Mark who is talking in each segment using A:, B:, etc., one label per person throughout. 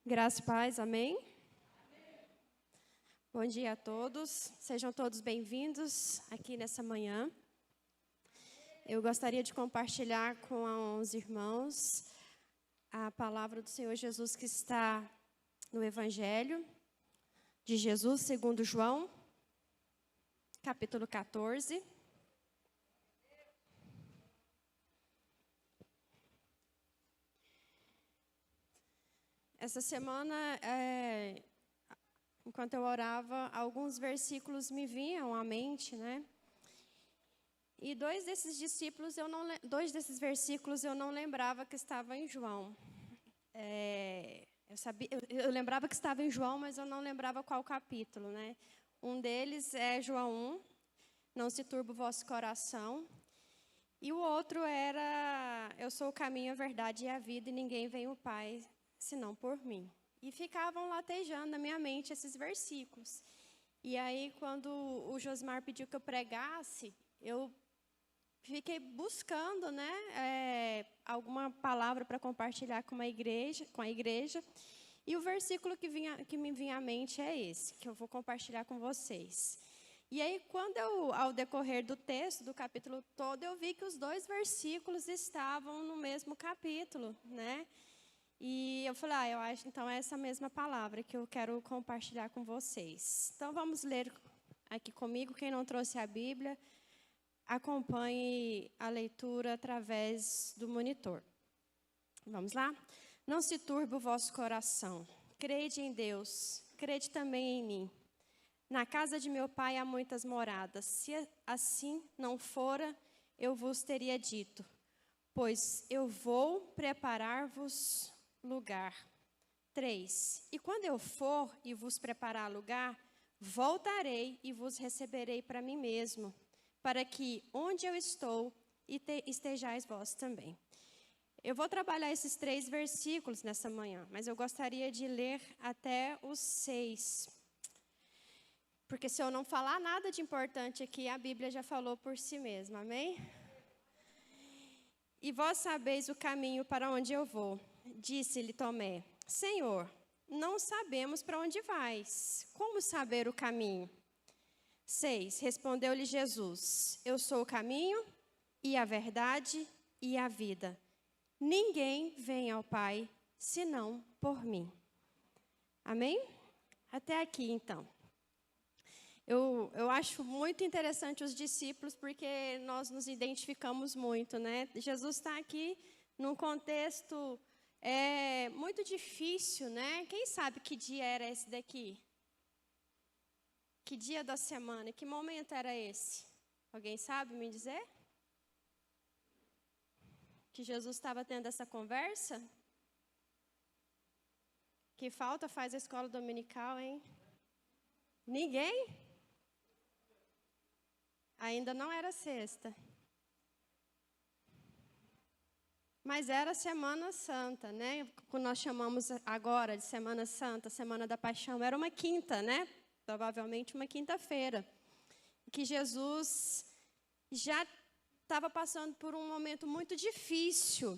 A: Graça e paz, amém? Bom dia a todos, sejam todos bem-vindos aqui nessa manhã. Eu gostaria de compartilhar com os irmãos a palavra do Senhor Jesus que está no Evangelho de Jesus, segundo João, capítulo 14. Essa semana, enquanto eu orava, alguns versículos me vinham à mente, né? E dois desses versículos eu não lembrava que estava em João. Eu lembrava que estava em João, mas eu não lembrava qual capítulo, né? Um deles é João 1, não se turbe o vosso coração. E o outro era, eu sou o caminho, a verdade e a vida, e ninguém vem ao Pai senão por mim. E ficavam latejando na minha mente esses versículos. E aí, quando o Josmar pediu que eu pregasse, eu fiquei buscando, né, alguma palavra para compartilhar com a igreja. E o versículo que me vinha à mente é esse, que eu vou compartilhar com vocês. E aí, ao decorrer do texto, do capítulo todo, eu vi que os dois versículos estavam no mesmo capítulo, né? E eu falei, eu acho, então, é essa mesma palavra que eu quero compartilhar com vocês. Então, vamos ler aqui comigo. Quem não trouxe a Bíblia, acompanhe a leitura através do monitor. Vamos lá? Não se turbe o vosso coração. Crede em Deus, crede também em mim. Na casa de meu pai há muitas moradas. Se assim não fora, eu vos teria dito, pois eu vou preparar-vos lugar. 3. E quando eu for e vos preparar lugar, voltarei e vos receberei para mim mesmo, para que onde eu estou, estejais vós também. Eu vou trabalhar esses 3 versículos nessa manhã, mas eu gostaria de ler até os 6. Porque se eu não falar nada de importante aqui, a Bíblia já falou por si mesma, amém? E vós sabeis o caminho para onde eu vou. Disse-lhe Tomé, Senhor, não sabemos para onde vais. Como saber o caminho? 6. Respondeu-lhe Jesus, eu sou o caminho e a verdade e a vida. Ninguém vem ao Pai, senão por mim. Amém? Até aqui, então. Eu acho muito interessante os discípulos, porque nós nos identificamos muito, né? Jesus está aqui num contexto muito difícil, né? Quem sabe que dia era esse daqui? Que dia da semana? Que momento era esse? Alguém sabe me dizer? Que Jesus estava tendo essa conversa? Que falta faz a escola dominical, hein? Ninguém? Ainda não era sexta. Mas era Semana Santa, né? Que nós chamamos agora de Semana Santa, Semana da Paixão. Era uma quinta, né? Provavelmente uma quinta-feira. Que Jesus já estava passando por um momento muito difícil,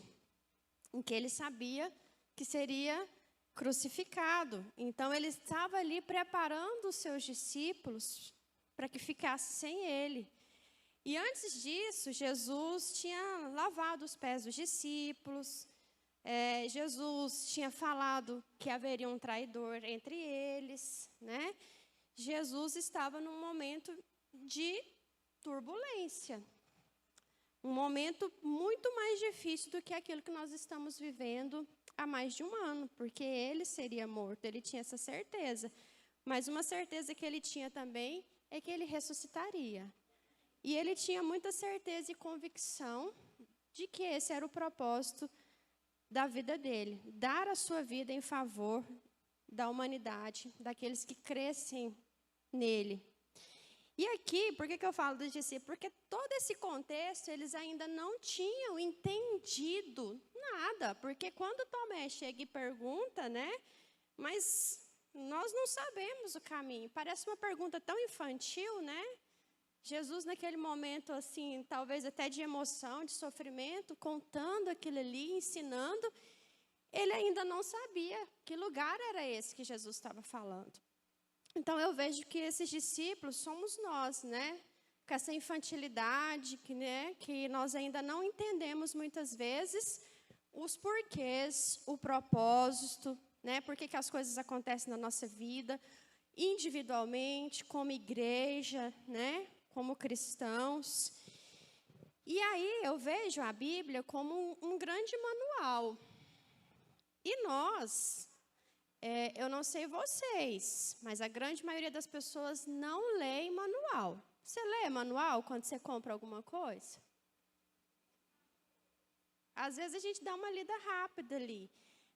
A: em que ele sabia que seria crucificado. Então, ele estava ali preparando os seus discípulos para que ficassem sem ele. E antes disso, Jesus tinha lavado os pés dos discípulos. Jesus tinha falado que haveria um traidor entre eles, né? Jesus estava num momento de turbulência. Um momento muito mais difícil do que aquilo que nós estamos vivendo há mais de um ano, porque ele seria morto, ele tinha essa certeza. Mas uma certeza que ele tinha também é que ele ressuscitaria. E ele tinha muita certeza e convicção de que esse era o propósito da vida dele, dar a sua vida em favor da humanidade, daqueles que crescem nele. E aqui, por que eu falo dos discípulos? Porque todo esse contexto, eles ainda não tinham entendido nada. Porque quando Tomé chega e pergunta, né? Mas nós não sabemos o caminho. Parece uma pergunta tão infantil, né? Jesus, naquele momento, assim, talvez até de emoção, de sofrimento, contando aquilo ali, ensinando. ele ainda não sabia que lugar era esse que Jesus estava falando. Então, eu vejo que esses discípulos somos nós, né? Com essa infantilidade, que nós ainda não entendemos muitas vezes os porquês, o propósito, né? Por que as coisas acontecem na nossa vida, individualmente, como igreja, né? Como cristãos. E aí eu vejo a Bíblia como um grande manual. E nós, eu não sei vocês, mas a grande maioria das pessoas não lê manual. Você lê manual quando você compra alguma coisa? Às vezes a gente dá uma lida rápida ali.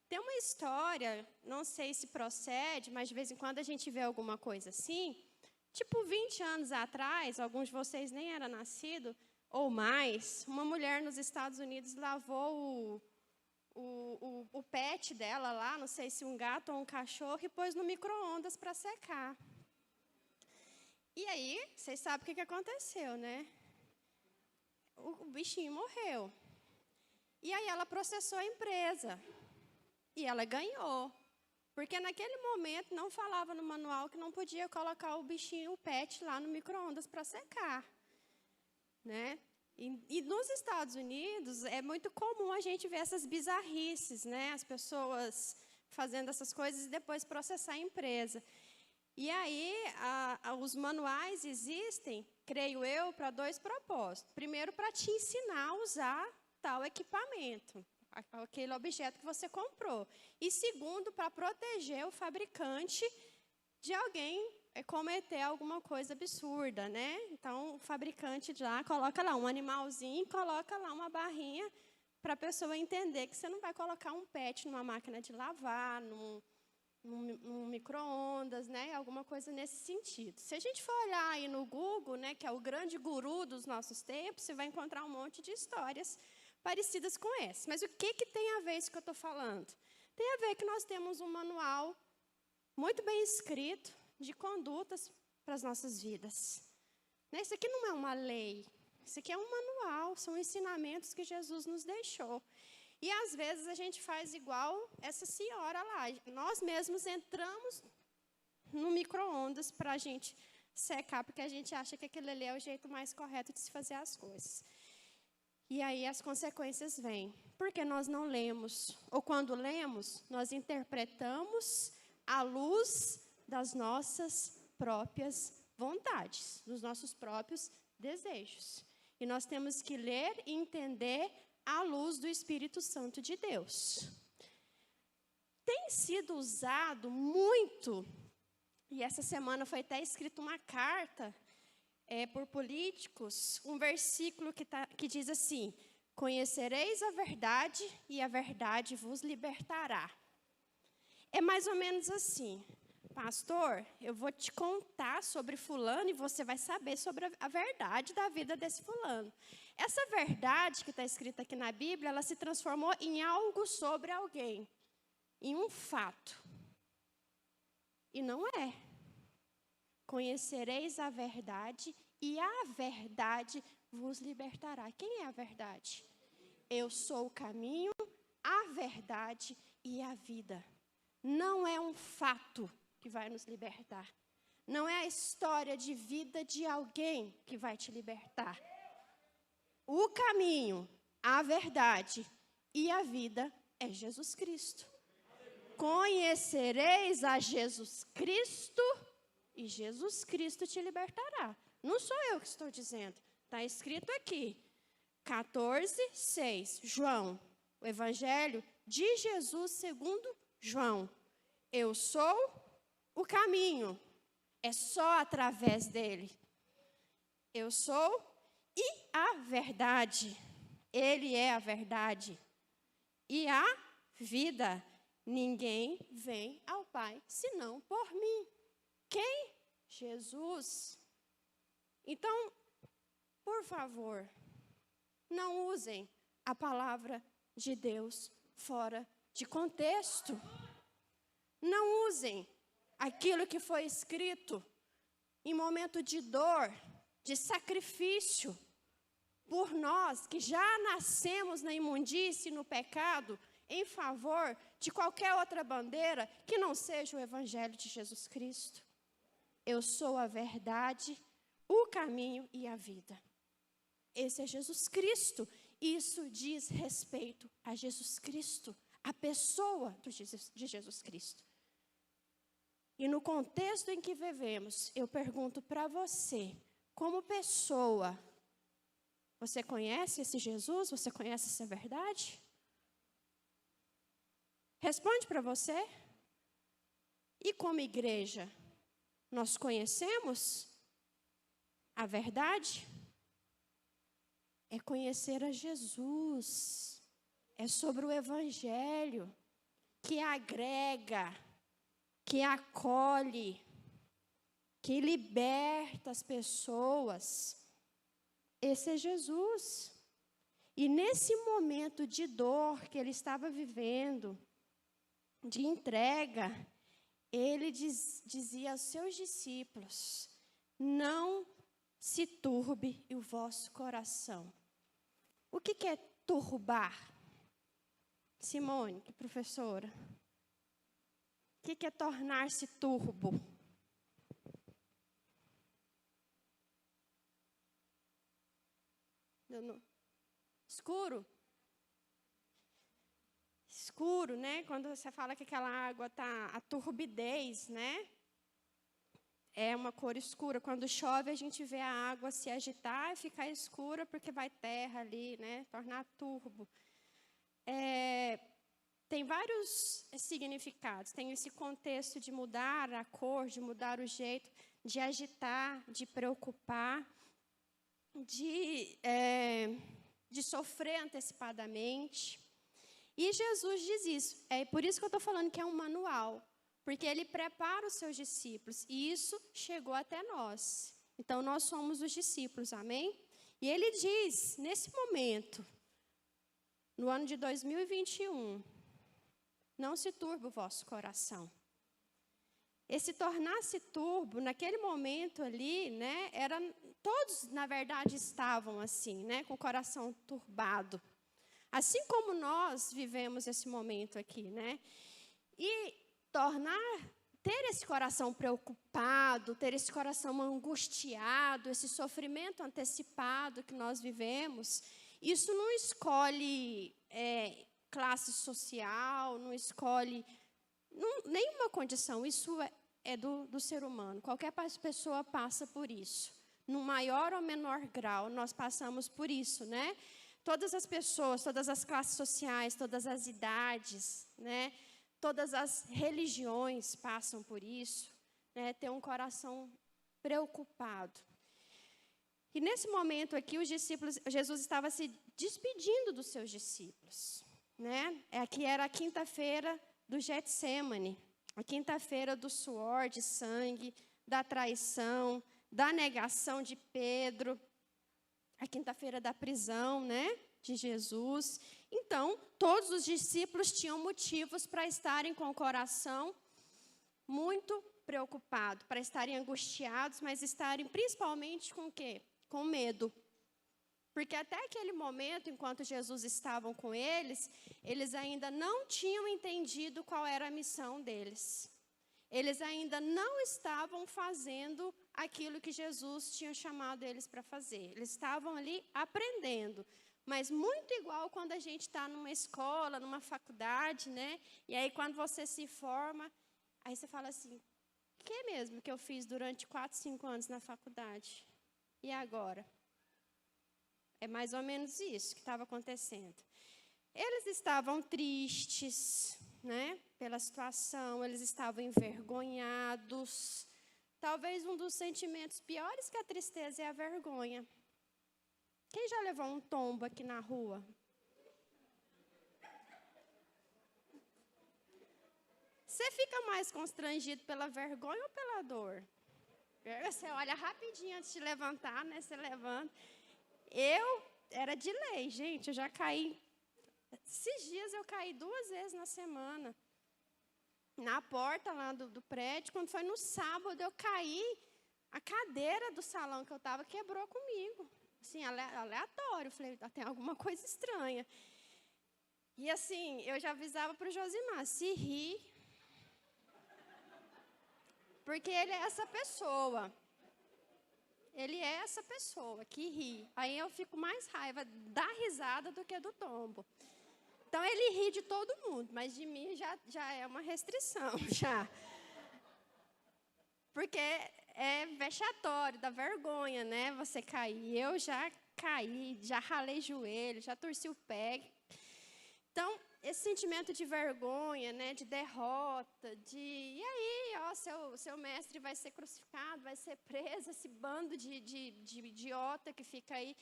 A: Tem uma história, não sei se procede, mas de vez em quando a gente vê alguma coisa assim. Tipo, 20 anos atrás, alguns de vocês nem eram nascidos, ou mais, uma mulher nos Estados Unidos lavou o pet dela lá, não sei se um gato ou um cachorro, e pôs no micro-ondas para secar. E aí, vocês sabem o que aconteceu, né? O bichinho morreu. E aí ela processou a empresa. E ela ganhou. Porque naquele momento não falava no manual que não podia colocar o bichinho, o pet, lá no micro-ondas para secar. Né? E nos Estados Unidos é muito comum a gente ver essas bizarrices, né? As pessoas fazendo essas coisas e depois processar a empresa. E aí, os manuais existem, creio eu, para 2 propósitos. Primeiro, para te ensinar a usar tal equipamento, aquele objeto que você comprou. E segundo, para proteger o fabricante de alguém cometer alguma coisa absurda, né? Então, o fabricante já coloca lá um animalzinho, coloca lá uma barrinha para a pessoa entender que você não vai colocar um pet numa máquina de lavar, num micro-ondas, né? Alguma coisa nesse sentido. Se a gente for olhar aí no Google, né, que é o grande guru dos nossos tempos, você vai encontrar um monte de histórias parecidas com essa. Mas o que tem a ver isso que eu estou falando? Tem a ver que nós temos um manual muito bem escrito de condutas para as nossas vidas. Né? Isso aqui não é uma lei, isso aqui é um manual, são ensinamentos que Jesus nos deixou. E às vezes a gente faz igual essa senhora lá. Nós mesmos entramos no micro-ondas para a gente secar, porque a gente acha que aquele ali é o jeito mais correto de se fazer as coisas. E aí as consequências vêm, porque nós não lemos. Ou quando lemos, nós interpretamos à luz das nossas próprias vontades, dos nossos próprios desejos. E nós temos que ler e entender à luz do Espírito Santo de Deus. Tem sido usado muito, e essa semana foi até escrita uma carta por políticos, um versículo que diz assim: conhecereis a verdade e a verdade vos libertará. É mais ou menos assim: pastor, eu vou te contar sobre fulano e você vai saber sobre a verdade da vida desse fulano. Essa verdade que está escrita aqui na Bíblia, ela se transformou em algo sobre alguém, em um fato. E não é. Conhecereis a verdade e a verdade vos libertará. Quem é a verdade? Eu sou o caminho, a verdade e a vida. Não é um fato que vai nos libertar. Não é a história de vida de alguém que vai te libertar. O caminho, a verdade e a vida é Jesus Cristo. Conhecereis a Jesus Cristo e Jesus Cristo te libertará. Não sou eu que estou dizendo. Está escrito aqui, 14:6, João, o Evangelho de Jesus segundo João. Eu sou o caminho, é só através dele. Eu sou e a verdade, ele é a verdade. E a vida, ninguém vem ao Pai senão por mim. Quem? Jesus. Então, por favor, não usem a palavra de Deus fora de contexto. Não usem aquilo que foi escrito em momento de dor, de sacrifício, por nós que já nascemos na imundície e no pecado, em favor de qualquer outra bandeira que não seja o Evangelho de Jesus Cristo. Eu sou a verdade, o caminho e a vida. Esse é Jesus Cristo. Isso diz respeito a Jesus Cristo, a pessoa de Jesus Cristo. E no contexto em que vivemos, eu pergunto para você, como pessoa, você conhece esse Jesus? Você conhece essa verdade? Responde para você. E como igreja, nós conhecemos a verdade? É conhecer a Jesus. É sobre o Evangelho que agrega, que acolhe, que liberta as pessoas. Esse é Jesus. E nesse momento de dor que ele estava vivendo, de entrega, ele dizia aos seus discípulos: não se turbe o vosso coração. O que é turbar? Simone, que professora. O que é tornar-se turbo? Escuro? Escuro, né? Quando você fala que aquela água está, a turbidez, né? É uma cor escura. Quando chove, a gente vê a água se agitar e ficar escura porque vai terra ali, né? Tornar turbo. Tem vários significados. Tem esse contexto de mudar a cor, de mudar o jeito, de agitar, de preocupar, de sofrer antecipadamente. E Jesus diz isso. É por isso que eu estou falando que é um manual. Porque ele prepara os seus discípulos. E isso chegou até nós. Então, nós somos os discípulos, amém? E ele diz, nesse momento, no ano de 2021, não se turbe o vosso coração. Esse tornar-se turbo, naquele momento ali, né, todos, na verdade, estavam assim, né, com o coração turbado. Assim como nós vivemos esse momento aqui, né? E ter esse coração preocupado, ter esse coração angustiado, esse sofrimento antecipado que nós vivemos, isso não escolhe classe social, não escolhe nenhuma condição, isso é do ser humano. Qualquer pessoa passa por isso. No maior ou menor grau, nós passamos por isso, né? Todas as pessoas, todas as classes sociais, todas as idades, né? Todas as religiões passam por isso, né? Ter um coração preocupado. E nesse momento aqui, Jesus estava se despedindo dos seus discípulos, né? Aqui era a quinta-feira do Getsêmani, a quinta-feira do suor, de sangue, da traição, da negação de Pedro, a quinta-feira da prisão, né, de Jesus. Então, todos os discípulos tinham motivos para estarem com o coração muito preocupado, para estarem angustiados, mas estarem principalmente com o quê? Com medo. Porque até aquele momento, enquanto Jesus estava com eles, eles ainda não tinham entendido qual era a missão deles. Eles ainda não estavam fazendo aquilo que Jesus tinha chamado eles para fazer. Eles estavam ali aprendendo. Mas muito igual quando a gente está numa escola, numa faculdade, né? E aí quando você se forma, aí você fala assim, o que mesmo que eu fiz durante 4, 5 anos na faculdade? E agora? É mais ou menos isso que estava acontecendo. Eles estavam tristes, né, pela situação, eles estavam envergonhados. Talvez um dos sentimentos piores que a tristeza é a vergonha. Quem já levou um tombo aqui na rua? Você fica mais constrangido pela vergonha ou pela dor? Você olha rapidinho antes de levantar, né? Você levanta. Era de lei, gente, eu já caí. Esses dias eu caí 2 vezes na semana. Na porta lá do prédio, quando foi no sábado, eu caí, a cadeira do salão que eu estava quebrou comigo. Assim, aleatório. Eu falei, tem alguma coisa estranha. E assim, eu já avisava para o Josimar, se rir, porque ele é essa pessoa. Ele é essa pessoa que ri. Aí eu fico mais raiva da risada do que do tombo. Então ele ri de todo mundo, mas de mim já é uma restrição, já. Porque é vexatório, dá vergonha, né? Você cair. Eu já caí, já ralei joelho, já torci o pé. Então, esse sentimento de vergonha, né, de derrota, e aí, ó, seu mestre vai ser crucificado, vai ser preso, esse bando de idiota que fica aí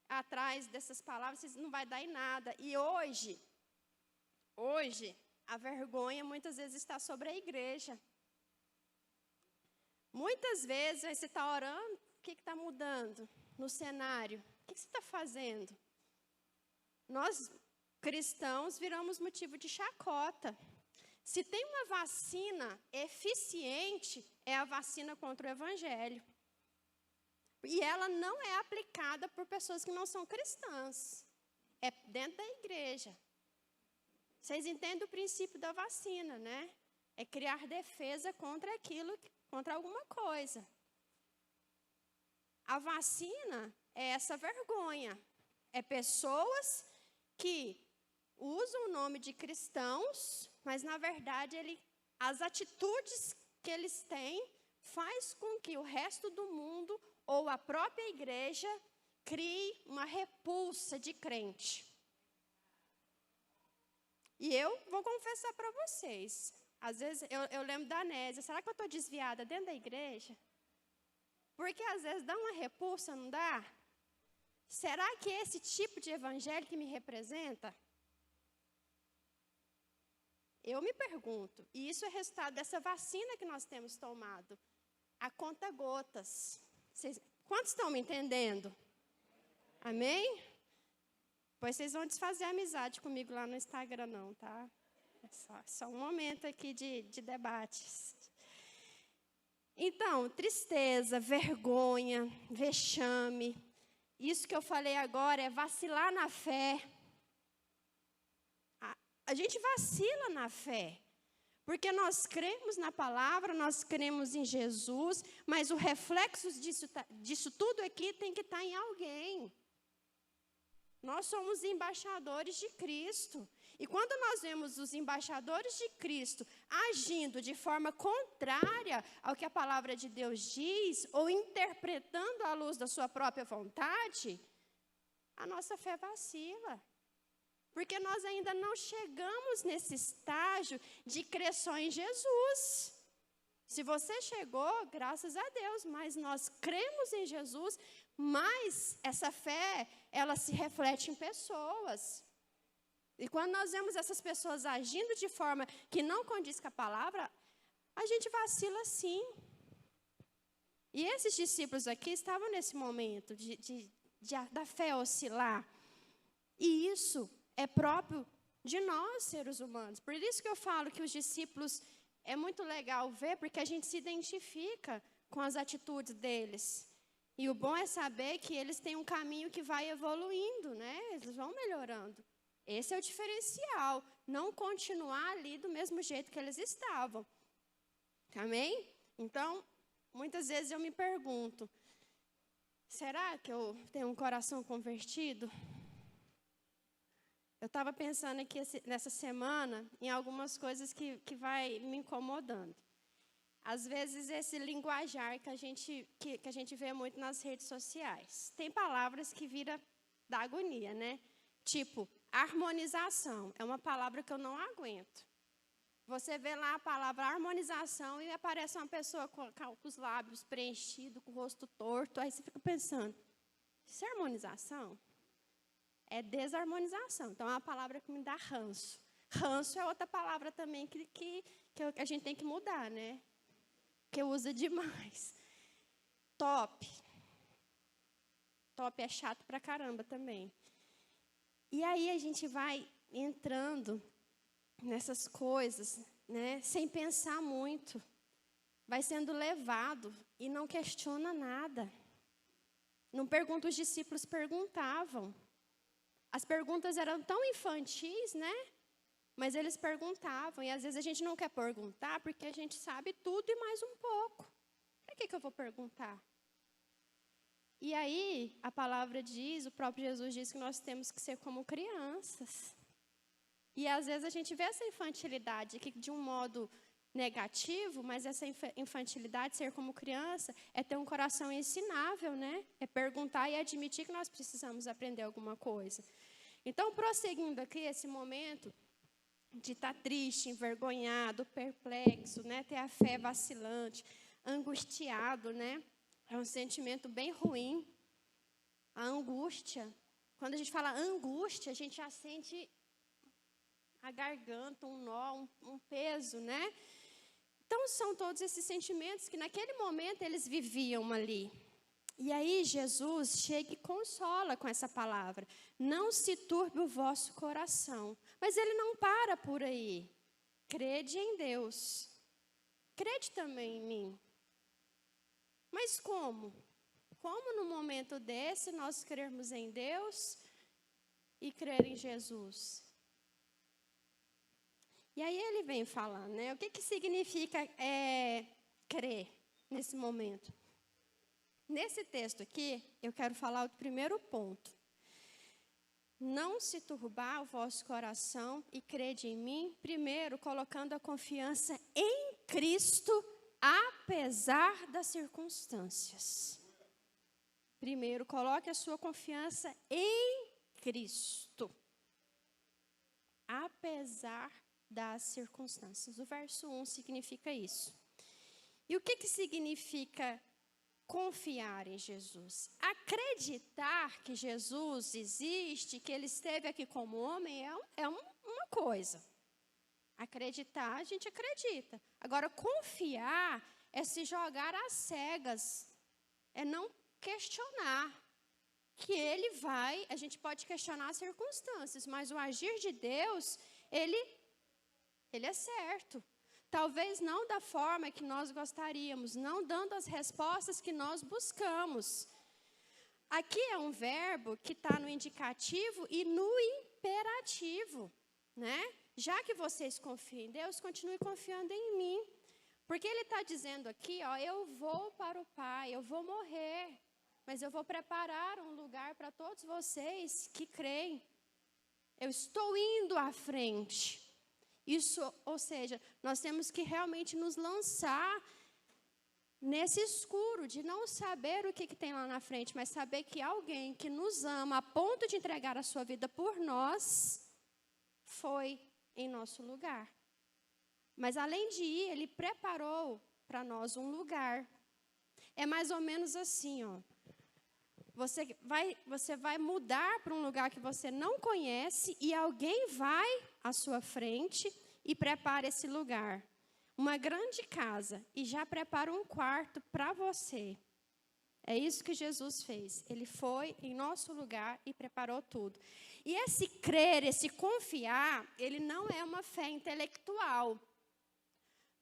A: atrás dessas palavras, não vai dar em nada. E hoje, a vergonha muitas vezes está sobre a igreja. Muitas vezes você está orando, o que está mudando no cenário? O que você está fazendo? Nós, cristãos, viramos motivo de chacota. Se tem uma vacina eficiente, é a vacina contra o evangelho. E ela não é aplicada por pessoas que não são cristãs. É dentro da igreja. Vocês entendem o princípio da vacina, né? É criar defesa contra aquilo, contra alguma coisa. A vacina é essa vergonha. É pessoas que usam o nome de cristãos, mas na verdade as atitudes que eles têm faz com que o resto do mundo ou a própria igreja crie uma repulsa de crente. E eu vou confessar para vocês, às vezes eu lembro da Nésia, será que eu estou desviada dentro da igreja? Porque às vezes dá uma repulsa, não dá? Será que é esse tipo de evangelho que me representa? Eu me pergunto, e isso é resultado dessa vacina que nós temos tomado, a conta gotas. Quantos estão me entendendo? Amém? Pois vocês vão desfazer a amizade comigo lá no Instagram não, tá? É só um momento aqui de debates. Então, tristeza, vergonha, vexame. Isso que eu falei agora é vacilar na fé. A gente vacila na fé. Porque nós cremos na palavra, nós cremos em Jesus, mas o reflexo disso tudo aqui tem que estar em alguém. Nós somos embaixadores de Cristo. E quando nós vemos os embaixadores de Cristo agindo de forma contrária ao que a palavra de Deus diz, ou interpretando à luz da sua própria vontade, a nossa fé vacila. Porque nós ainda não chegamos nesse estágio de crer só em Jesus. Se você chegou, graças a Deus, mas nós cremos em Jesus, mas essa fé, ela se reflete em pessoas. E quando nós vemos essas pessoas agindo de forma que não condiz com a palavra, a gente vacila sim. E esses discípulos aqui estavam nesse momento da fé oscilar. E isso é próprio de nós, seres humanos. Por isso que eu falo que os discípulos é muito legal ver, porque a gente se identifica com as atitudes deles. E o bom é saber que eles têm um caminho que vai evoluindo, né? Eles vão melhorando. Esse é o diferencial. Não continuar ali do mesmo jeito que eles estavam. Amém? Então, muitas vezes eu me pergunto, será que eu tenho um coração convertido? Eu estava pensando aqui nessa semana em algumas coisas que vai me incomodando. Às vezes, esse linguajar que a gente vê muito nas redes sociais. Tem palavras que viram da agonia, né? Tipo, harmonização. É uma palavra que eu não aguento. Você vê lá a palavra harmonização e aparece uma pessoa com os lábios preenchidos, com o rosto torto. Aí você fica pensando, isso é harmonização? É desarmonização. Então, é uma palavra que me dá ranço. Ranço é outra palavra também que a gente tem que mudar, né? Que usa demais. Top. Top é chato pra caramba também. E aí a gente vai entrando nessas coisas, né? Sem pensar muito. Vai sendo levado e não questiona nada. Não pergunta, os discípulos perguntavam. As perguntas eram tão infantis, né? Mas eles perguntavam, e às vezes a gente não quer perguntar porque a gente sabe tudo e mais um pouco. Para que eu vou perguntar? E aí, a palavra diz, o próprio Jesus diz que nós temos que ser como crianças. E às vezes a gente vê essa infantilidade aqui de um modo negativo, mas essa infantilidade, ser como criança, é ter um coração ensinável, né? É perguntar e admitir que nós precisamos aprender alguma coisa. Então, prosseguindo aqui esse momento de estar triste, envergonhado, perplexo, né? Ter a fé vacilante, angustiado, né? É um sentimento bem ruim. A angústia. Quando a gente fala angústia, a gente já sente a garganta, um nó, um peso, né? Então, são todos esses sentimentos que naquele momento eles viviam ali. E aí Jesus chega e consola com essa palavra. Não se turbe o vosso coração. Mas ele não para por aí. Crede em Deus. Crede também em mim. Mas como? Como no momento desse nós crermos em Deus e crer em Jesus? E aí ele vem falando, né? O que significa crer nesse momento? Nesse texto aqui, eu quero falar o primeiro ponto. Não se turbar o vosso coração e crede em mim, primeiro colocando a confiança em Cristo, apesar das circunstâncias. Primeiro, coloque a sua confiança em Cristo, apesar das circunstâncias. O verso 1 significa isso. E o que significa confiar em Jesus? Acreditar que Jesus existe, que ele esteve aqui como homem, é uma coisa. Acreditar, a gente acredita. Agora, confiar é se jogar às cegas, é não questionar. Que ele vai, a gente pode questionar as circunstâncias, mas o agir de Deus, ele é certo. Talvez não da forma que nós gostaríamos, não dando as respostas que nós buscamos. Aqui é um verbo que está no indicativo e no imperativo, né? Já que vocês confiam em Deus, continue confiando em mim. Porque ele está dizendo aqui, ó, eu vou para o Pai, eu vou morrer, mas eu vou preparar um lugar para todos vocês que creem. Eu estou indo à frente. Isso, ou seja, nós temos que realmente nos lançar nesse escuro de não saber o que tem lá na frente, mas saber que alguém que nos ama a ponto de entregar a sua vida por nós, foi em nosso lugar. Mas além de ir, ele preparou para nós um lugar. É mais ou menos assim, ó. Você vai mudar para um lugar que você não conhece e alguém vai à sua frente e prepara esse lugar. Uma grande casa e já prepara um quarto para você. É isso que Jesus fez. Ele foi em nosso lugar e preparou tudo. E esse crer, esse confiar, ele não é uma fé intelectual.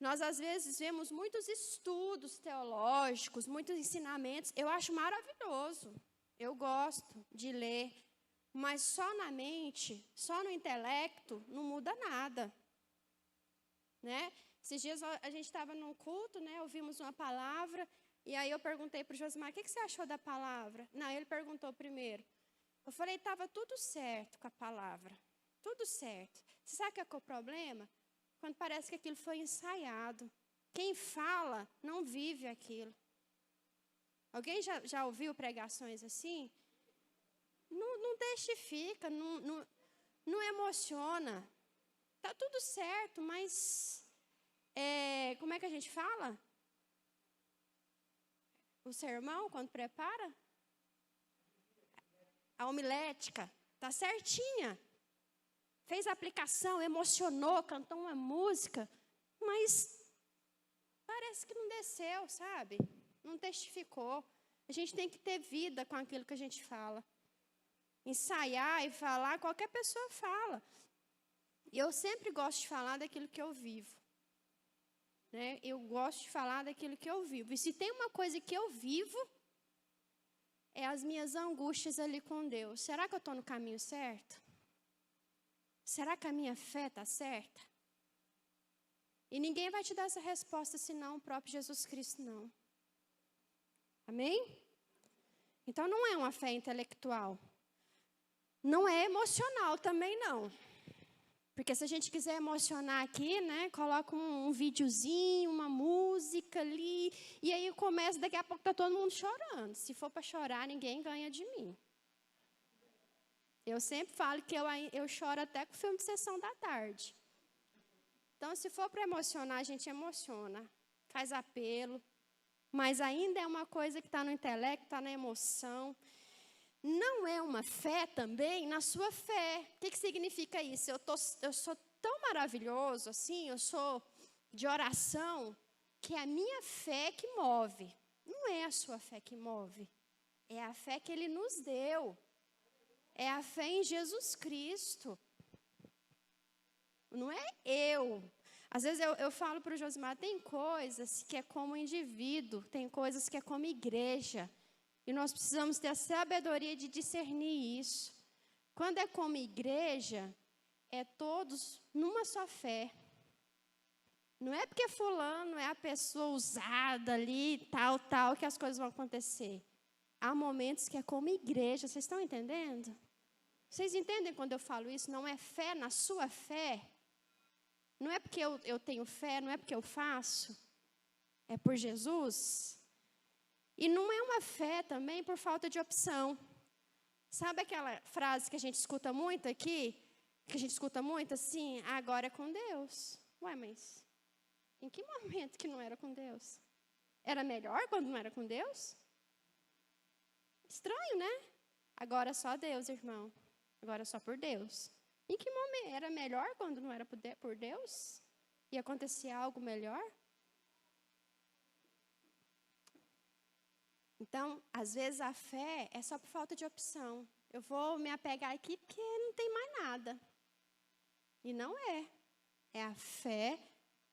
A: Nós, às vezes, vemos muitos estudos teológicos, muitos ensinamentos. Eu acho maravilhoso. Eu gosto de ler. Mas só na mente, só no intelecto, não muda nada. Né? Esses dias a gente estava num culto, né? Ouvimos uma palavra. E aí eu perguntei para o Josimar, o que você achou da palavra? Não, ele perguntou primeiro. Eu falei, estava tudo certo com a palavra. Tudo certo. Você sabe qual é o problema? Quando parece que aquilo foi ensaiado. Quem fala não vive aquilo. Alguém já ouviu pregações assim? Não testifica, não emociona. Está tudo certo, mas como é que a gente fala? O sermão, quando prepara? A homilética, está certinha. Fez a aplicação, emocionou, cantou uma música, mas parece que não desceu, sabe? Não testificou. A gente tem que ter vida com aquilo que a gente fala. Ensaiar e falar, qualquer pessoa fala. E eu sempre gosto de falar daquilo que eu vivo. Né? Eu gosto de falar daquilo que eu vivo. E se tem uma coisa que eu vivo, é as minhas angústias ali com Deus. Será que eu estou no caminho certo? Será que a minha fé está certa? E ninguém vai te dar essa resposta senão o próprio Jesus Cristo, não. Amém? Então não é uma fé intelectual. Não é emocional também, não. Porque se a gente quiser emocionar aqui, né, coloca um videozinho, uma música ali, e aí começa, daqui a pouco está todo mundo chorando. Se for para chorar, ninguém ganha de mim. Eu sempre falo que eu choro até com filme de sessão da tarde. Então, se for para emocionar, a gente emociona, faz apelo, mas ainda é uma coisa que está no intelecto, está na emoção. Não é uma fé também na sua fé. O que significa isso? Eu sou tão maravilhoso, assim, eu sou de oração, que é a minha fé que move. Não é a sua fé que move. É a fé que Ele nos deu. É a fé em Jesus Cristo. Não é eu. Às vezes eu falo para o Josimar, tem coisas que é como indivíduo, tem coisas que é como igreja. E nós precisamos ter a sabedoria de discernir isso. Quando é como igreja, é todos numa só fé. Não é porque fulano é a pessoa usada ali, tal, que as coisas vão acontecer. Há momentos que é como igreja, vocês estão entendendo? Vocês entendem quando eu falo isso? Não é fé na sua fé. Não é porque eu tenho fé, não é porque eu faço. É por Jesus. E não é uma fé também por falta de opção. Sabe aquela frase que a gente escuta muito aqui? Que a gente escuta muito assim, agora é com Deus. Ué, mas em que momento que não era com Deus? Era melhor quando não era com Deus? Estranho, né? Agora é só Deus, irmão. Agora é só por Deus. Em que momento? Era melhor quando não era por Deus? E acontecia algo melhor? Então, às vezes a fé é só por falta de opção. Eu vou me apegar aqui porque não tem mais nada. E não é. É a fé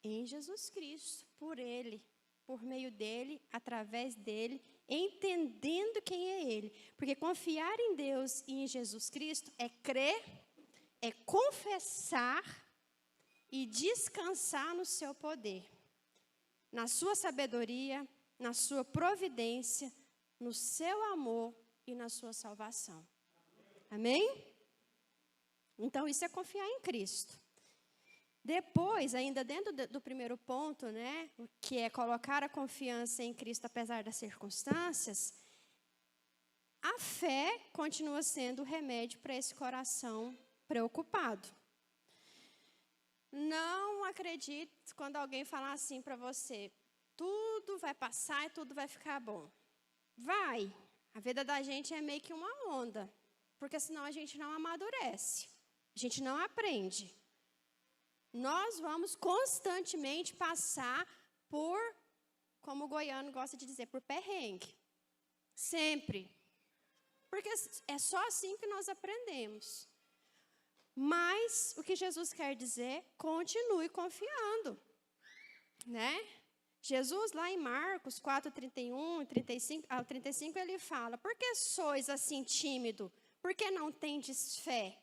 A: em Jesus Cristo, por Ele, por meio dEle, através dEle, entendendo quem é Ele. Porque confiar em Deus e em Jesus Cristo é crer, é confessar e descansar no seu poder, na sua sabedoria, na sua providência, no seu amor e na sua salvação. Amém? Então, isso é confiar em Cristo. Depois, ainda dentro do primeiro ponto, né, que é colocar a confiança em Cristo apesar das circunstâncias, a fé continua sendo o remédio para esse coração preocupado. Não acredite quando alguém falar assim para você, tudo vai passar e tudo vai ficar bom. Vai. A vida da gente é meio que uma onda, porque senão a gente não amadurece, a gente não aprende. Nós vamos constantemente passar por, como o goiano gosta de dizer, por perrengue. Sempre. Porque é só assim que nós aprendemos. Mas o que Jesus quer dizer, continue confiando. Né? Jesus, lá em Marcos 4, 31 e 35, ele fala, por que sois assim tímido? Por que não tendes fé?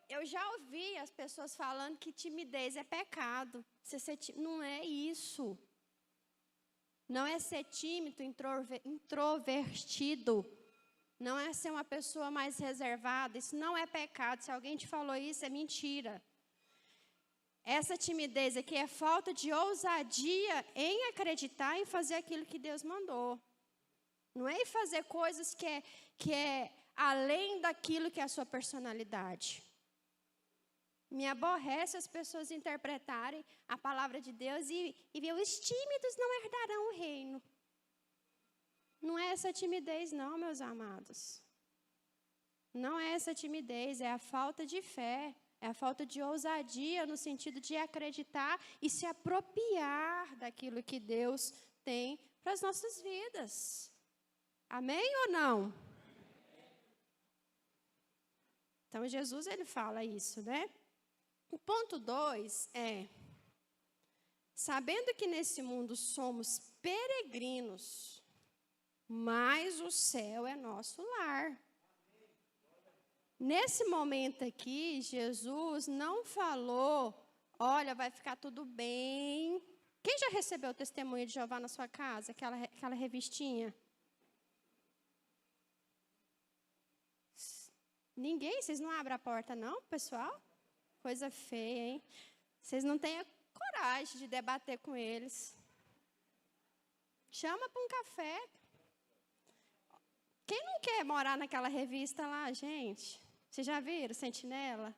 A: Eu já ouvi as pessoas falando que timidez é pecado. Não é isso. Não é ser tímido, introvertido. Não é ser uma pessoa mais reservada. Isso não é pecado. Se alguém te falou isso, é mentira. Essa timidez aqui é falta de ousadia em acreditar e fazer aquilo que Deus mandou. Não é em fazer coisas que é além daquilo que é a sua personalidade. Me aborrece as pessoas interpretarem a palavra de Deus e ver os tímidos não herdarão o reino. Não é essa timidez não, meus amados. Não é essa timidez, é a falta de fé. É a falta de ousadia no sentido de acreditar e se apropriar daquilo que Deus tem para as nossas vidas. Amém ou não? Então, Jesus, ele fala isso, né? O ponto 2 é, sabendo que nesse mundo somos peregrinos, mas o céu é nosso lar. Nesse momento aqui, Jesus não falou, olha, vai ficar tudo bem. Quem já recebeu o testemunho de Jeová na sua casa? Aquela revistinha? Ninguém? Vocês não abrem a porta não, pessoal? Coisa feia, hein? Vocês não têm a coragem de debater com eles. Chama para um café. Quem não quer morar naquela revista lá, gente? Vocês já viram Sentinela?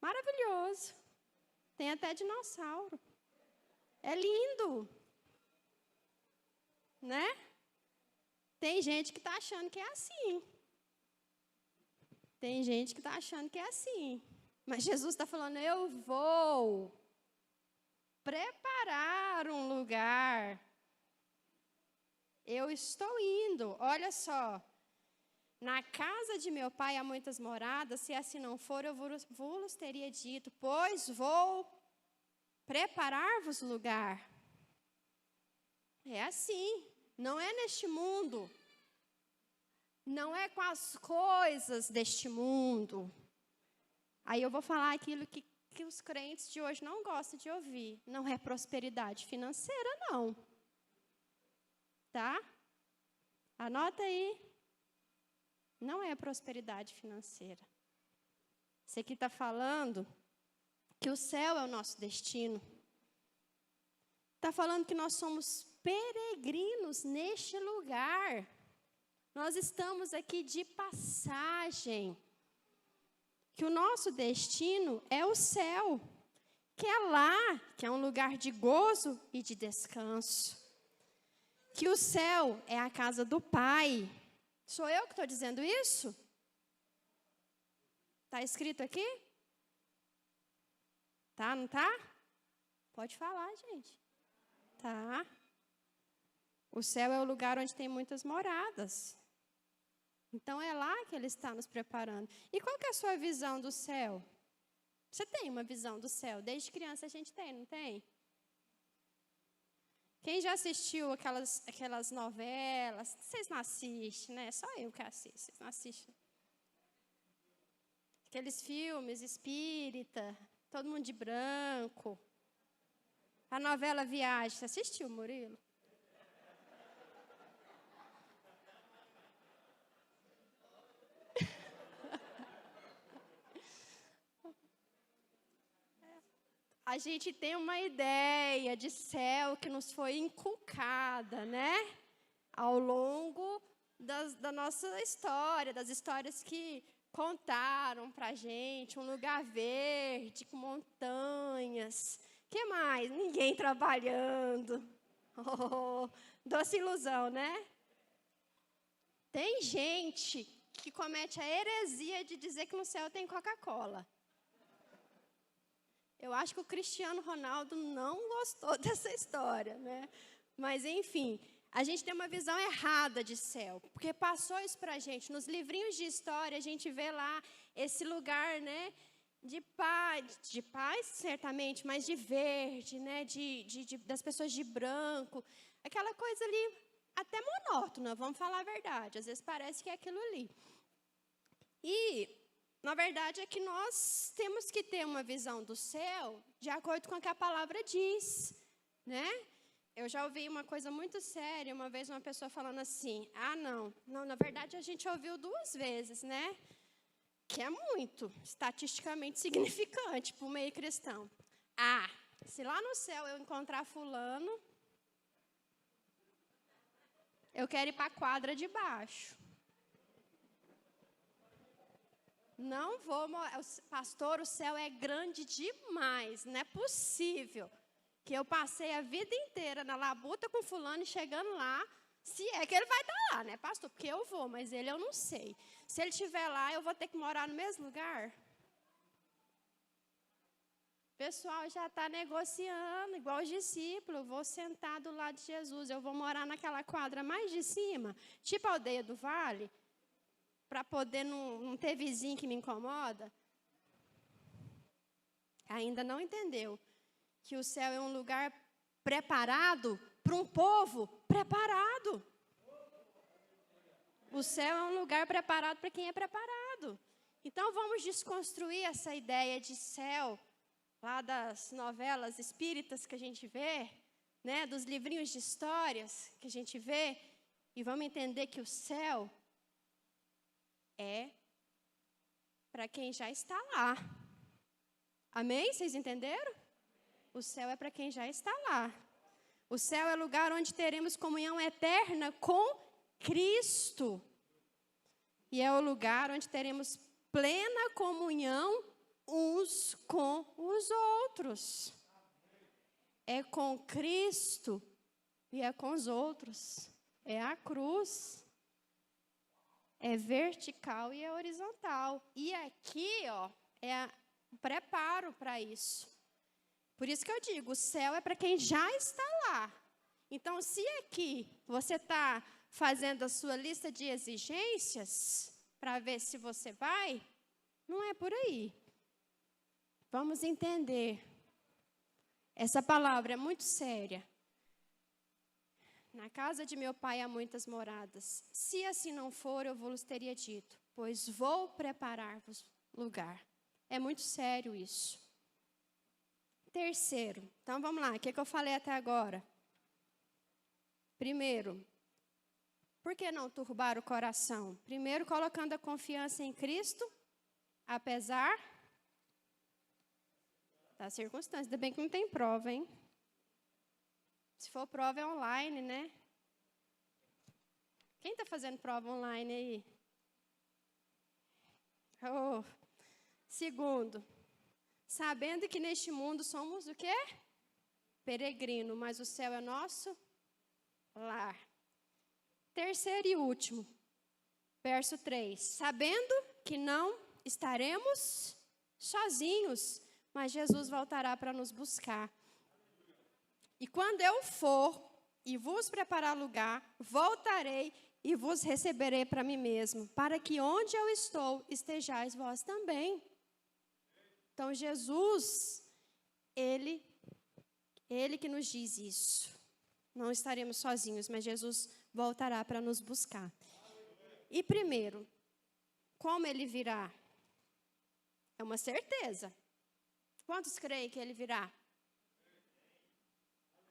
A: Maravilhoso. Tem até dinossauro. É lindo. Né? Tem gente que está achando que é assim. Tem gente que está achando que é assim. Mas Jesus está falando, eu vou preparar um lugar. Eu estou indo. Olha só. Na casa de meu pai há muitas moradas. Se assim não for, eu vos teria dito. Pois vou preparar-vos lugar. É assim. Não é neste mundo. Não é com as coisas deste mundo. Aí eu vou falar aquilo que os crentes de hoje não gostam de ouvir. Não é prosperidade financeira, não. Tá? Anota aí. Não é prosperidade financeira. Isso aqui está falando que o céu é o nosso destino. Está falando que nós somos peregrinos neste lugar. Nós estamos aqui de passagem. Que o nosso destino é o céu. Que é lá, que é um lugar de gozo e de descanso. Que o céu é a casa do Pai. Sou eu que estou dizendo isso? Está escrito aqui? Tá, não tá? Pode falar, gente. Tá. O céu é o lugar onde tem muitas moradas. Então, é lá que Ele está nos preparando. E qual que é a sua visão do céu? Você tem uma visão do céu? Desde criança a gente tem, não tem? Quem já assistiu aquelas novelas? Vocês não assistem, né? Só eu que assisto. Vocês não assistem? Aqueles filmes espírita, todo mundo de branco. A novela Viagem. Você assistiu, Murilo? A gente tem uma ideia de céu que nos foi inculcada, né? Ao longo da nossa história, das histórias que contaram pra gente, um lugar verde, com montanhas. Que mais? Ninguém trabalhando. Oh, doce ilusão, né? Tem gente que comete a heresia de dizer que no céu tem Coca-Cola. Eu acho que o Cristiano Ronaldo não gostou dessa história, né? Mas, enfim, a gente tem uma visão errada de céu, porque passou isso para a gente. Nos livrinhos de história, a gente vê lá esse lugar, né? De paz, certamente, mas de verde, né? Das pessoas de branco. Aquela coisa ali, até monótona, vamos falar a verdade. Às vezes parece que é aquilo ali. E na verdade, é que nós temos que ter uma visão do céu de acordo com o que a palavra diz, né? Eu já ouvi uma coisa muito séria, uma vez uma pessoa falando assim, não, na verdade a gente ouviu 2 vezes, né? Que é muito, estatisticamente significante para o meio cristão. Se lá no céu eu encontrar fulano, eu quero ir para a quadra de baixo. Não vou, pastor, o céu é grande demais, não é possível que eu passei a vida inteira na labuta com fulano e chegando lá, se é que ele vai estar lá, né, pastor? Porque eu vou, mas ele eu não sei. Se ele estiver lá, eu vou ter que morar no mesmo lugar? O pessoal já está negociando, igual os discípulos, eu vou sentar do lado de Jesus, eu vou morar naquela quadra mais de cima, tipo a aldeia do vale, para poder não ter vizinho que me incomoda. Ainda não entendeu que o céu é um lugar preparado para um povo preparado. O céu é um lugar preparado para quem é preparado. Então, vamos desconstruir essa ideia de céu, lá das novelas espíritas que a gente vê, né, dos livrinhos de histórias que a gente vê, e vamos entender que o céu é para quem já está lá. Amém? Vocês entenderam? O céu é para quem já está lá. O céu é o lugar onde teremos comunhão eterna com Cristo. E é o lugar onde teremos plena comunhão uns com os outros. É com Cristo e é com os outros. É a cruz. É vertical e é horizontal. E aqui, ó, é o preparo para isso. Por isso que eu digo, o céu é para quem já está lá. Então, se aqui você está fazendo a sua lista de exigências para ver se você vai, não é por aí. Vamos entender. Essa palavra é muito séria. Na casa de meu pai há muitas moradas. Se assim não for, eu vos teria dito, pois vou preparar-vos lugar. É muito sério isso. Terceiro, então vamos lá, o que eu falei até agora? Primeiro, por que não turbar o coração? Primeiro, colocando a confiança em Cristo, apesar das circunstâncias. Ainda bem que não tem prova, hein? Se for prova, é online, né? Quem está fazendo prova online aí? Oh. Segundo, sabendo que neste mundo somos o quê? Peregrino, mas o céu é nosso lar. Terceiro e último, verso 3. Sabendo que não estaremos sozinhos, mas Jesus voltará para nos buscar. E quando eu for e vos preparar lugar, voltarei e vos receberei para mim mesmo, para que onde eu estou, estejais vós também. Então, Jesus, Ele que nos diz isso. Não estaremos sozinhos, mas Jesus voltará para nos buscar. E primeiro, como Ele virá? É uma certeza. Quantos creem que Ele virá?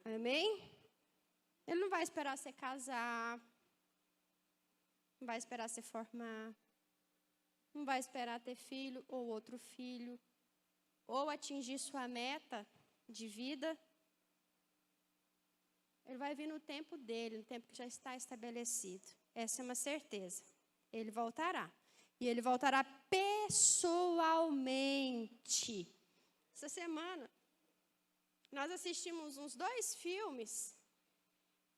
A: Amém? Ele não vai esperar você casar, não vai esperar você formar, não vai esperar ter filho ou outro filho, ou atingir sua meta de vida. Ele vai vir no tempo dele, no tempo que já está estabelecido. Essa é uma certeza. Ele voltará. E ele voltará pessoalmente. Essa semana, nós assistimos uns 2 filmes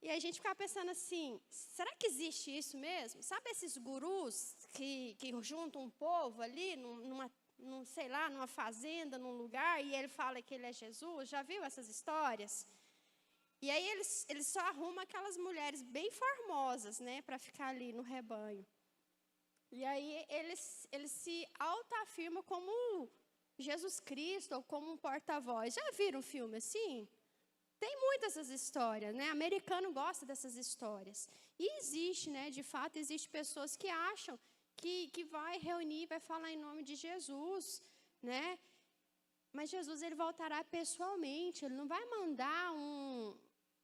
A: e a gente ficava pensando assim, será que existe isso mesmo? Sabe esses gurus que juntam um povo ali, numa fazenda, num lugar, e ele fala que ele é Jesus? Já viu essas histórias? E aí eles só arrumam aquelas mulheres bem formosas, né, para ficar ali no rebanho. E aí eles se autoafirmam como Jesus Cristo ou como um porta-voz. Já viram um filme assim? Tem muitas essas histórias, né? Americano gosta dessas histórias. E existe, né? De fato, existe pessoas que acham que vai reunir, vai falar em nome de Jesus, né? Mas Jesus, ele voltará pessoalmente. Ele não vai mandar um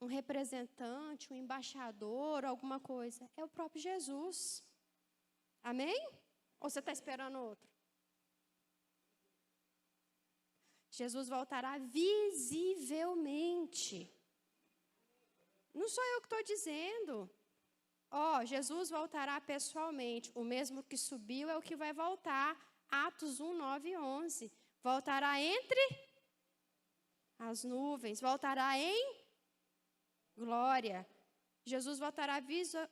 A: representante, um embaixador, alguma coisa. É o próprio Jesus. Amém? Ou você está esperando outro? Jesus voltará visivelmente. Não sou eu que estou dizendo. Jesus voltará pessoalmente. O mesmo que subiu é o que vai voltar. Atos 1, 9 e 11. Voltará entre as nuvens. Voltará em glória. Jesus voltará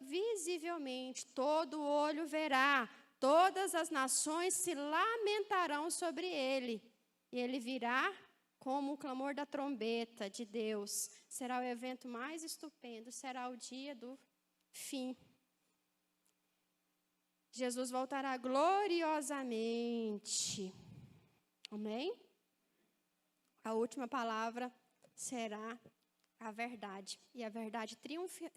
A: visivelmente. Todo olho verá. Todas as nações se lamentarão sobre ele. E ele virá como o clamor da trombeta de Deus. Será o evento mais estupendo, será o dia do fim. Jesus voltará gloriosamente. Amém? A última palavra será a verdade. E a verdade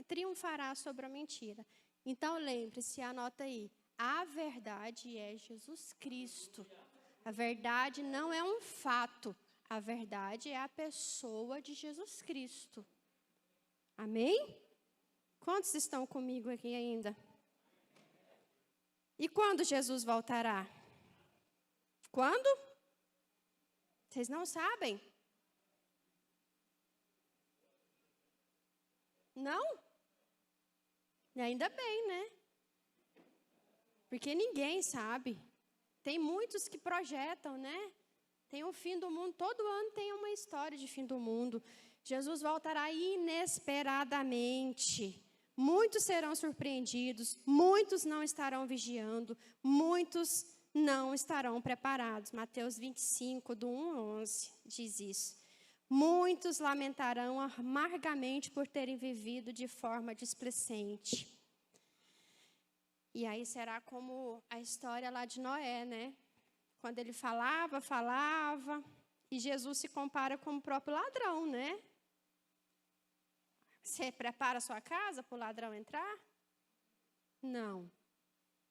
A: triunfará sobre a mentira. Então, lembre-se, anota aí. A verdade é Jesus Cristo. A verdade não é um fato. A verdade é a pessoa de Jesus Cristo. Amém? Quantos estão comigo aqui ainda? E quando Jesus voltará? Quando? Vocês não sabem? Não? E ainda bem, né? Porque ninguém sabe. Tem muitos que projetam, né? Tem um fim do mundo. Todo ano tem uma história de fim do mundo. Jesus voltará inesperadamente. Muitos serão surpreendidos. Muitos não estarão vigiando. Muitos não estarão preparados. Mateus 25, do 1 ao 11, diz isso. Muitos lamentarão amargamente por terem vivido de forma displicente. E aí será como a história lá de Noé, né? Quando ele falava, e Jesus se compara com o próprio ladrão, né? Você prepara a sua casa para o ladrão entrar? Não.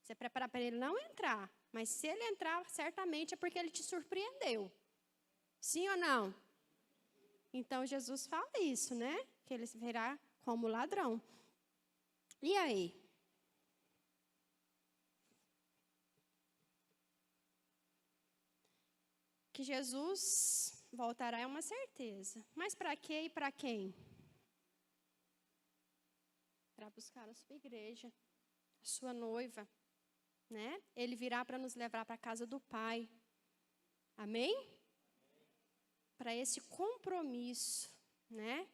A: Você prepara para ele não entrar, mas se ele entrar, certamente é porque ele te surpreendeu. Sim ou não? Então, Jesus fala isso, né? Que ele virá como ladrão. E aí? Que Jesus voltará é uma certeza. Mas para quê e para quem? Para buscar a sua igreja, a sua noiva, né? Ele virá para nos levar para a casa do Pai. Amém? Para esse compromisso, né?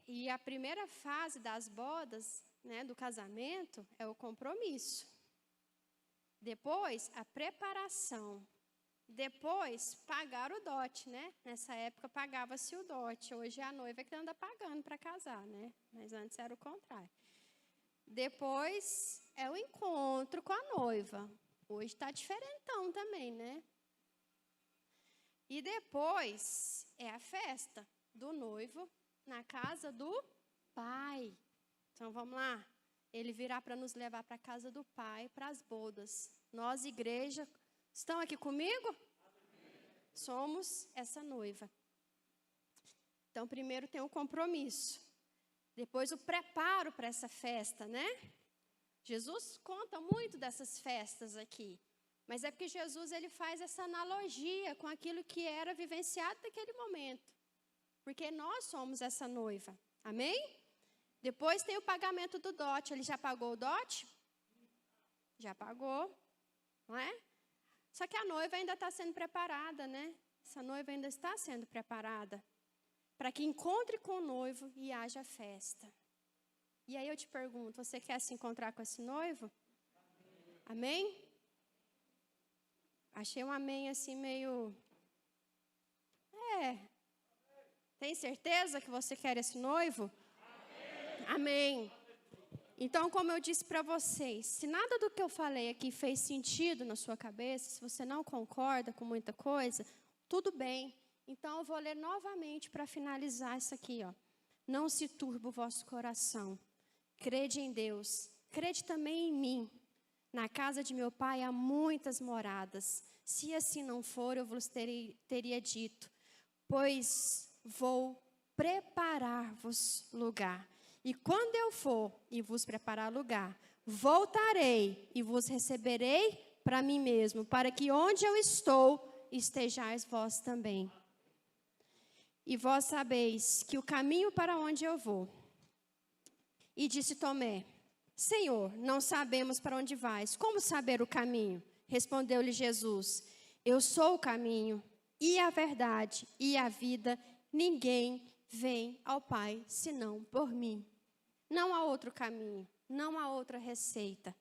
A: E a primeira fase das bodas, né, do casamento, é o compromisso. Depois, a preparação. Depois, pagar o dote, né? Nessa época, pagava-se o dote. Hoje é a noiva que anda pagando para casar, né? Mas antes era o contrário. Depois, é o encontro com a noiva. Hoje está diferentão também, né? E depois, é a festa do noivo na casa do Pai. Então, vamos lá. Ele virá para nos levar para a casa do Pai, para as bodas. Nós, igreja, estão aqui comigo? Somos essa noiva. Então, primeiro tem o compromisso. Depois, o preparo para essa festa, né? Jesus conta muito dessas festas aqui. Mas é porque Jesus ele faz essa analogia com aquilo que era vivenciado naquele momento. Porque nós somos essa noiva. Amém? Depois tem o pagamento do dote. Ele já pagou o dote? Já pagou. Não é? Só que a noiva ainda está sendo preparada, né? Essa noiva ainda está sendo preparada. Para que encontre com o noivo e haja festa. E aí eu te pergunto, você quer se encontrar com esse noivo? Amém? Achei um amém assim meio... Tem certeza que você quer esse noivo? Amém. Então, como eu disse para vocês, se nada do que eu falei aqui fez sentido na sua cabeça, se você não concorda com muita coisa, tudo bem. Então, eu vou ler novamente para finalizar isso aqui, ó. Não se turbe o vosso coração. Crede em Deus. Crede também em mim. Na casa de meu pai há muitas moradas. Se assim não for, eu vos teria dito. Pois vou preparar-vos lugar. E quando eu for e vos preparar lugar, voltarei e vos receberei para mim mesmo, para que onde eu estou, estejais vós também. E vós sabeis que o caminho para onde eu vou. E disse Tomé, Senhor, não sabemos para onde vais. Como saber o caminho? Respondeu-lhe Jesus, eu sou o caminho, e a verdade, e a vida. Ninguém vem ao Pai, senão por mim. Não há outro caminho, não há outra receita,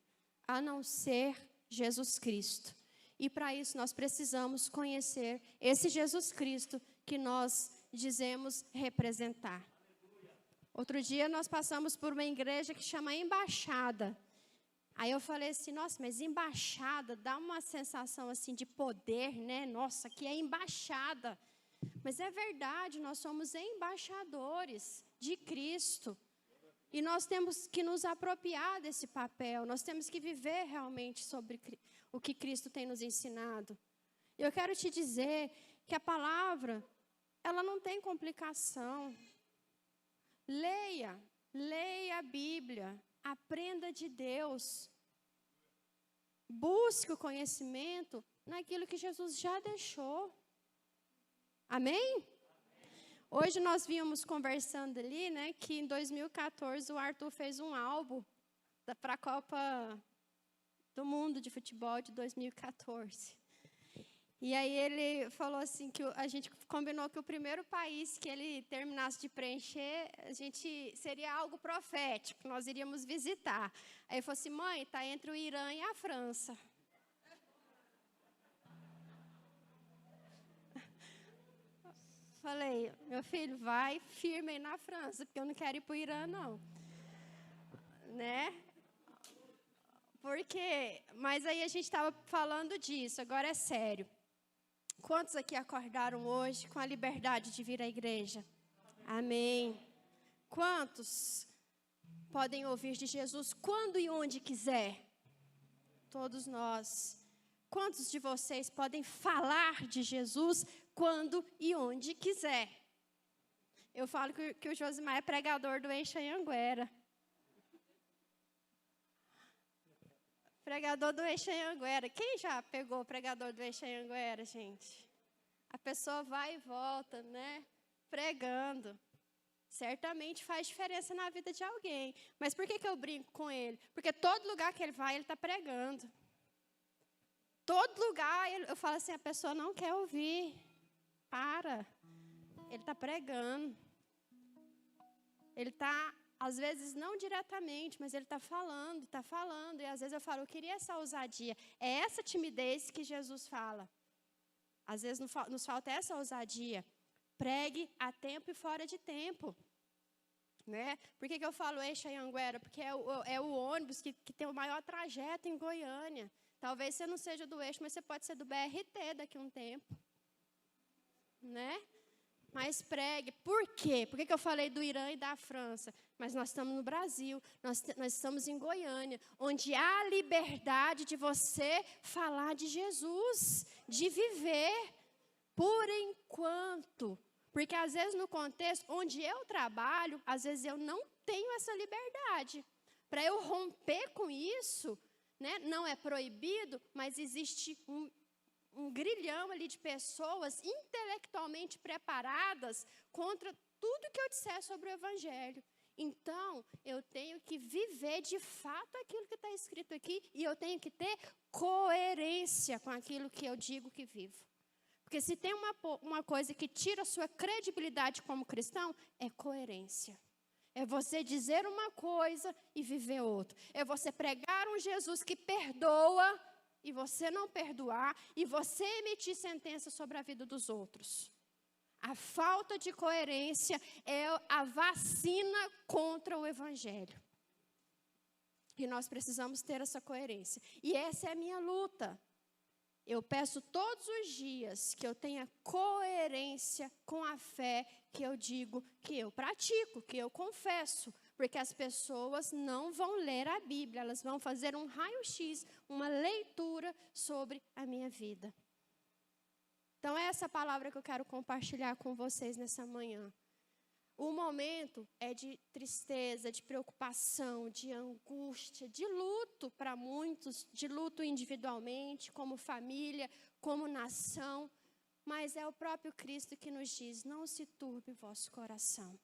A: a não ser Jesus Cristo. E para isso nós precisamos conhecer esse Jesus Cristo que nós dizemos representar. Outro dia nós passamos por uma igreja que chama Embaixada. Aí eu falei assim, nossa, mas embaixada dá uma sensação assim de poder, né? Nossa, aqui é embaixada. Mas é verdade, nós somos embaixadores de Cristo. E nós temos que nos apropriar desse papel, nós temos que viver realmente sobre o que Cristo tem nos ensinado. Eu quero te dizer que a palavra, ela não tem complicação. Leia a Bíblia, aprenda de Deus. Busque o conhecimento naquilo que Jesus já deixou. Amém? Hoje nós vínhamos conversando ali, né, que em 2014 o Arthur fez um álbum para a Copa do Mundo de Futebol de 2014. E aí ele falou assim que a gente combinou que o primeiro país que ele terminasse de preencher, a gente seria algo profético, nós iríamos visitar. Aí ele falou assim, mãe, está entre o Irã e a França. Falei, meu filho, vai firme aí na França, porque eu não quero ir para o Irã, não. Né? Porque, mas aí a gente estava falando disso, agora é sério. Quantos aqui acordaram hoje com a liberdade de vir à igreja? Amém. Quantos podem ouvir de Jesus quando e onde quiser? Todos nós. Quantos de vocês podem falar de Jesus quando e onde quiser? Eu falo que o Josimar é pregador do Eixo Anhanguera. Pregador do Eixo Anhanguera. Quem já pegou o pregador do Eixo Anhanguera, gente? A pessoa vai e volta, né? Pregando. Certamente faz diferença na vida de alguém. Mas por que eu brinco com ele? Porque todo lugar que ele vai, ele está pregando. Todo lugar, eu falo assim, a pessoa não quer ouvir. Para. Ele está pregando. Ele está, às vezes, não diretamente, mas ele está falando. E às vezes eu falo, eu queria essa ousadia. É essa timidez que Jesus fala. Às vezes nos falta essa ousadia. Pregue a tempo e fora de tempo. Né? Por que eu falo Eixo Anhanguera? Porque é o ônibus que tem o maior trajeto em Goiânia. Talvez você não seja do Eixo, mas você pode ser do BRT daqui a um tempo. Né? Mas pregue. Por quê? Por que eu falei do Irã e da França? Mas nós estamos no Brasil, nós estamos em Goiânia, onde há liberdade de você falar de Jesus, de viver, por enquanto. Porque às vezes no contexto onde eu trabalho, às vezes eu não tenho essa liberdade. Para eu romper com isso, né, não é proibido, mas existe um grilhão ali de pessoas intelectualmente preparadas contra tudo que eu disser sobre o Evangelho. Então, eu tenho que viver de fato aquilo que está escrito aqui e eu tenho que ter coerência com aquilo que eu digo que vivo. Porque se tem uma coisa que tira a sua credibilidade como cristão, é coerência. É você dizer uma coisa e viver outra. É você pregar um Jesus que perdoa e você não perdoar, e você emitir sentença sobre a vida dos outros. A falta de coerência é a vacina contra o Evangelho. E nós precisamos ter essa coerência. E essa é a minha luta. Eu peço todos os dias que eu tenha coerência com a fé que eu digo, que eu pratico, que eu confesso. Porque as pessoas não vão ler a Bíblia, elas vão fazer um raio-x, uma leitura sobre a minha vida. Então, é essa palavra que eu quero compartilhar com vocês nessa manhã. O momento é de tristeza, de preocupação, de angústia, de luto para muitos, de luto individualmente, como família, como nação. Mas é o próprio Cristo que nos diz, não se turbe o vosso coração.